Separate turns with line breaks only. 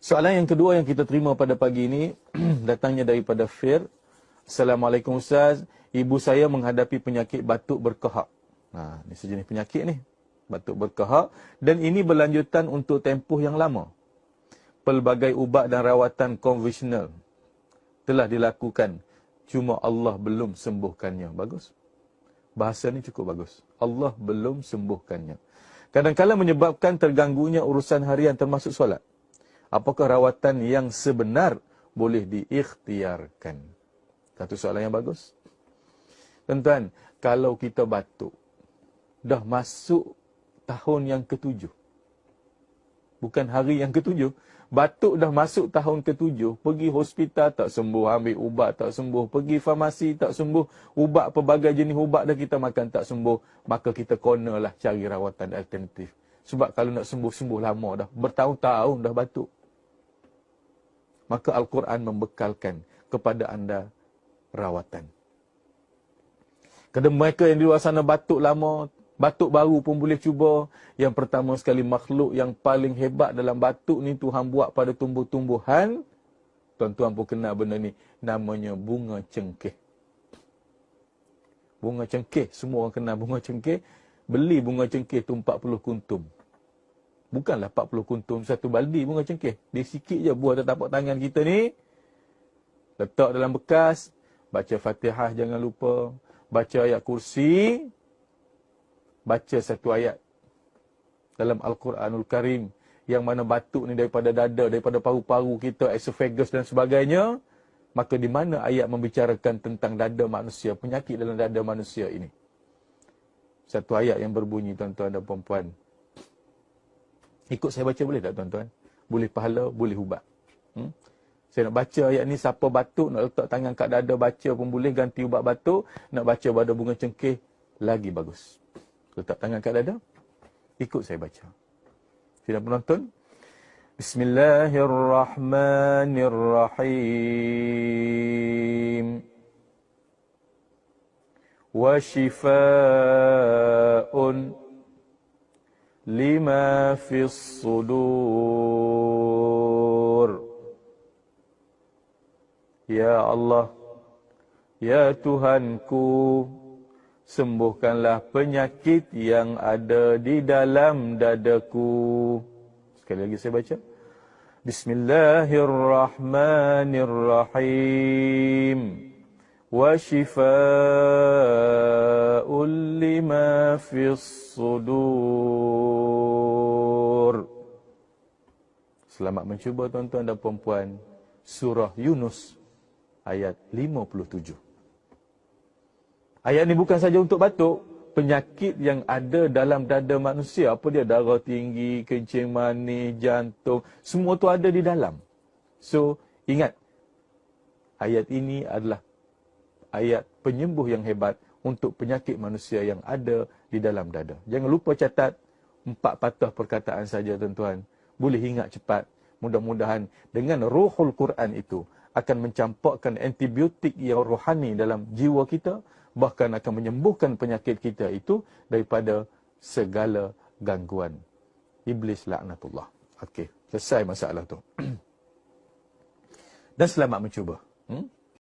Soalan yang kedua yang kita terima pada pagi ini datangnya daripada Fir. Assalamualaikum Ustaz. Ibu saya menghadapi penyakit batuk berkehak. Ini sejenis penyakit ni. Batuk berkehak. Dan ini berlanjutan untuk tempoh yang lama. Pelbagai ubat dan rawatan konvensional telah dilakukan. Cuma Allah belum sembuhkannya. Bagus. Bahasa ni cukup bagus. Allah belum sembuhkannya. Kadang-kadang menyebabkan terganggunya urusan harian termasuk solat. Apakah rawatan yang sebenar boleh diikhtiarkan? Satu soalan yang bagus. Tuan-tuan, kalau kita batuk, dah masuk tahun yang ke-7. Bukan hari yang ke-7. Batuk dah masuk tahun ke-7. Pergi hospital tak sembuh, ambil ubat tak sembuh. Pergi farmasi tak sembuh. Ubat, pelbagai jenis ubat dah kita makan tak sembuh. Maka kita konalah cari rawatan alternatif. Sebab kalau nak sembuh-sembuh lama dah. Bertahun-tahun dah batuk. Maka Al-Quran membekalkan kepada anda rawatan. Kepada mereka yang di luar sana batuk lama, batuk baru pun boleh cuba. Yang pertama sekali, makhluk yang paling hebat dalam batuk ni Tuhan buat pada tumbuh-tumbuhan. Tuan-tuan pun kenal benda ni. Namanya bunga cengkeh. Bunga cengkeh. Semua orang kenal bunga cengkeh. Beli bunga cengkeh tu 40 kuntum. Bukanlah 40 kuntum satu baldi bunga cengkeh. Dia sikit je buah atas tapak tangan kita ni. Letak dalam bekas. Baca Fatihah jangan lupa. Baca ayat kursi. Baca satu ayat dalam Al-Quranul Karim. Yang mana batuk ni daripada dada, daripada paru-paru kita, esophagus dan sebagainya. Maka di mana ayat membicarakan tentang dada manusia, penyakit dalam dada manusia ini. Satu ayat yang berbunyi, tuan-tuan dan puan-puan. Ikut saya baca boleh tak tuan-tuan? Boleh pahala, boleh ubat. Saya nak baca ayat ni, siapa batuk, nak letak tangan kat dada baca pun boleh, ganti ubat batuk. Nak baca pada bunga cengkeh, lagi bagus. Letak tangan kat dada, ikut saya baca. Sila penonton. Bismillahirrahmanirrahim. Wa shifa'un lima fis sudur. Ya Allah, ya Tuhanku, sembuhkanlah penyakit yang ada di dalam dadaku. Sekali lagi saya baca. Bismillahirrahmanirrahim. Wa shifa'un lima fis sudur. Selamat mencuba tuan-tuan dan puan-puan. Surah Yunus ayat 57. Ayat ni bukan saja untuk batuk. Penyakit yang ada dalam dada manusia. Apa dia? Darah tinggi, kencing manis, jantung. Semua tu ada di dalam. So, ingat. Ayat ini adalah ayat penyembuh yang hebat untuk penyakit manusia yang ada di dalam dada. Jangan lupa catat 4 patah perkataan saja tuan-tuan. Boleh ingat cepat. Mudah-mudahan dengan ruhul Quran itu akan mencampakkan antibiotik yang rohani dalam jiwa kita. Bahkan akan menyembuhkan penyakit kita itu daripada segala gangguan. Iblis laknatullah. Okey, selesai masalah tu. Dan selamat mencuba.